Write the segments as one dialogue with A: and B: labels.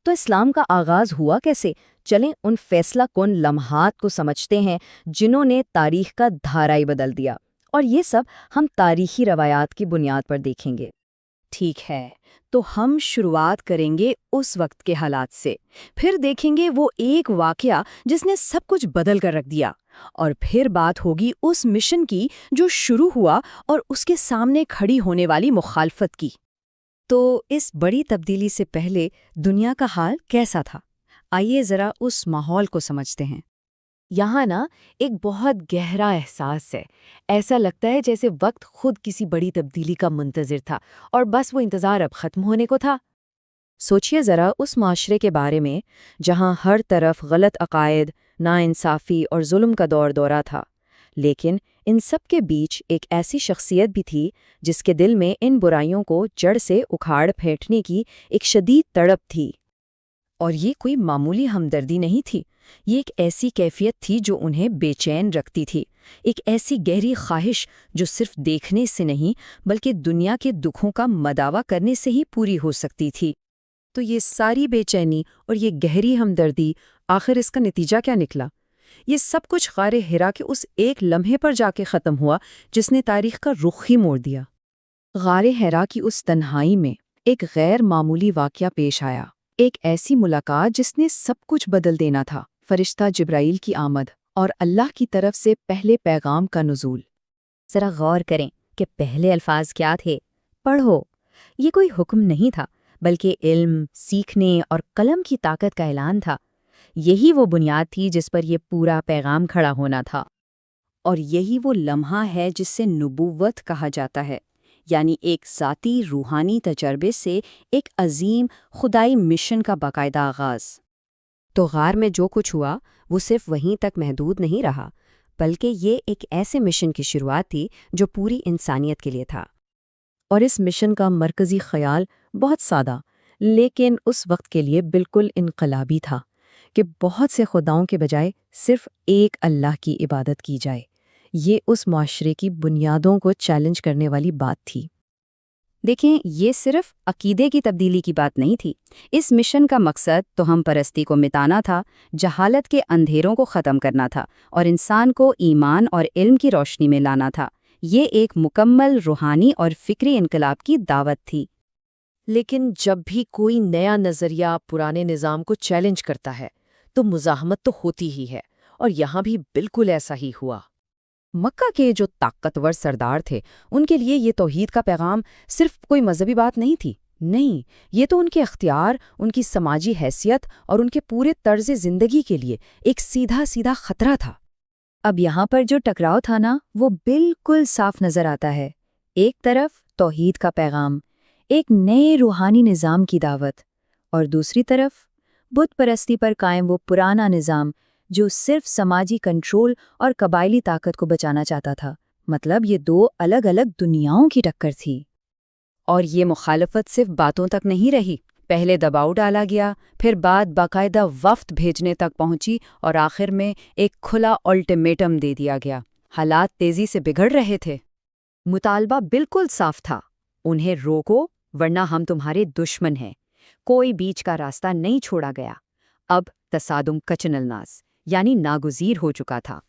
A: تو اسلام کا آغاز ہوا کیسے؟ چلیں ان فیصلہ کن لمحات کو سمجھتے ہیں جنہوں نے تاریخ کا دھارا ہی بدل دیا، اور یہ سب ہم تاریخی روایات کی بنیاد پر دیکھیں گے۔
B: ٹھیک ہے، تو ہم شروعات کریں گے اس وقت کے حالات سے، پھر دیکھیں گے وہ ایک واقعہ جس نے سب کچھ بدل کر رکھ دیا، اور پھر بات ہوگی اس مشن کی جو شروع ہوا اور اس کے سامنے کھڑی ہونے والی مخالفت کی۔
A: تو اس بڑی تبدیلی سے پہلے دنیا کا حال کیسا تھا؟ آئیے ذرا اس ماحول کو سمجھتے ہیں۔
B: یہاں ایک بہت گہرا احساس ہے۔ ایسا لگتا ہے جیسے وقت خود کسی بڑی تبدیلی کا منتظر تھا اور بس وہ انتظار اب ختم ہونے کو تھا۔
A: سوچئے ذرا اس معاشرے کے بارے میں جہاں ہر طرف غلط عقائد، ناانصافی اور ظلم کا دورہ تھا، لیکن ان سب کے بیچ ایک ایسی شخصیت بھی تھی جس کے دل میں ان برائیوں کو جڑ سے اکھاڑ پھینکنے کی ایک شدید تڑپ تھی۔
B: اور یہ کوئی معمولی ہمدردی نہیں تھی، یہ ایک ایسی کیفیت تھی جو انہیں بے چین رکھتی تھی، ایک ایسی گہری خواہش جو صرف دیکھنے سے نہیں بلکہ دنیا کے دکھوں کا مداوا کرنے سے ہی پوری ہو سکتی تھی۔
A: تو یہ ساری بے چینی اور یہ گہری ہمدردی، آخر اس کا نتیجہ کیا نکلا؟ یہ سب کچھ غار حرا کے اس ایک لمحے پر جا کے ختم ہوا جس نے تاریخ کا رخ ہی موڑ دیا۔ غار حرا کی اس تنہائی میں ایک غیر معمولی واقعہ پیش آیا، ایک ایسی ملاقات جس نے سب کچھ بدل دینا تھا، فرشتہ جبرائیل کی آمد اور اللہ کی طرف سے پہلے پیغام کا نزول۔
C: ذرا غور کریں کہ پہلے الفاظ کیا تھے، پڑھو۔ یہ کوئی حکم نہیں تھا بلکہ علم، سیکھنے اور قلم کی طاقت کا اعلان تھا۔ یہی وہ بنیاد تھی جس پر یہ پورا پیغام کھڑا ہونا تھا۔
B: اور یہی وہ لمحہ ہے جس سے نبوت کہا جاتا ہے، یعنی ایک ذاتی روحانی تجربے سے ایک عظیم خدائی مشن کا باقاعدہ آغاز۔
C: تو غار میں جو کچھ ہوا وہ صرف وہیں تک محدود نہیں رہا، بلکہ یہ ایک ایسے مشن کی شروعات تھی جو پوری انسانیت کے لیے تھا۔
A: اور اس مشن کا مرکزی خیال بہت سادہ لیکن اس وقت کے لیے بالکل انقلابی تھا کہ بہت سے خداؤں کے بجائے صرف ایک اللہ کی عبادت کی جائے۔ یہ اس معاشرے کی بنیادوں کو چیلنج کرنے والی بات تھی۔
C: دیکھیں، یہ صرف عقیدے کی تبدیلی کی بات نہیں تھی۔ اس مشن کا مقصد توہم پرستی کو مٹانا تھا، جہالت کے اندھیروں کو ختم کرنا تھا اور انسان کو ایمان اور علم کی روشنی میں لانا تھا۔ یہ ایک مکمل روحانی اور فکری انقلاب کی دعوت تھی۔
B: لیکن جب بھی کوئی نیا نظریہ پرانے نظام کو چیلنج کرتا ہے تو مزاحمت تو ہوتی ہی ہے، اور یہاں بھی بالکل ایسا ہی ہوا۔
A: مکہ کے جو طاقتور سردار تھے، ان کے لیے یہ توحید کا پیغام صرف کوئی مذہبی بات نہیں تھی، نہیں، یہ تو ان کے اختیار، ان کی سماجی حیثیت اور ان کے پورے طرز زندگی کے لیے ایک سیدھا خطرہ تھا۔ اب یہاں پر جو ٹکراؤ تھا وہ بالکل صاف نظر آتا ہے۔ ایک طرف توحید کا پیغام، ایک نئے روحانی نظام کی دعوت، اور دوسری طرف بت پرستی پر قائم وہ پرانا نظام جو صرف سماجی کنٹرول اور قبائلی طاقت کو بچانا چاہتا تھا۔ مطلب یہ دو الگ الگ دنیاؤں کی ٹکر تھی۔
B: اور یہ مخالفت صرف باتوں تک نہیں رہی، پہلے دباؤ ڈالا گیا، پھر بعد باقاعدہ وفد بھیجنے تک پہنچی، اور آخر میں ایک کھلا الٹیمیٹم دے دیا گیا۔ حالات تیزی سے بگڑ رہے تھے۔
A: مطالبہ بالکل صاف تھا، انہیں روکو ورنہ ہم تمہارے دشمن ہیں۔ کوئی بیچ کا راستہ نہیں چھوڑا گیا۔ اب تصادم کچن الناس یعنی ناگزیر ہو چکا تھا۔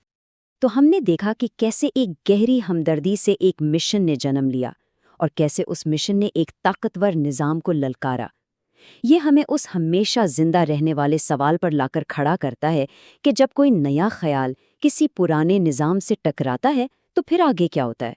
A: تو ہم نے دیکھا کہ کیسے ایک گہری ہمدردی سے ایک مشن نے جنم لیا اور کیسے اس مشن نے ایک طاقتور نظام کو للکارا۔ یہ ہمیں اس ہمیشہ زندہ رہنے والے سوال پر لا کر کھڑا کرتا ہے کہ جب کوئی نیا خیال کسی پرانے نظام سے ٹکراتا ہے تو پھر آگے کیا ہوتا ہے؟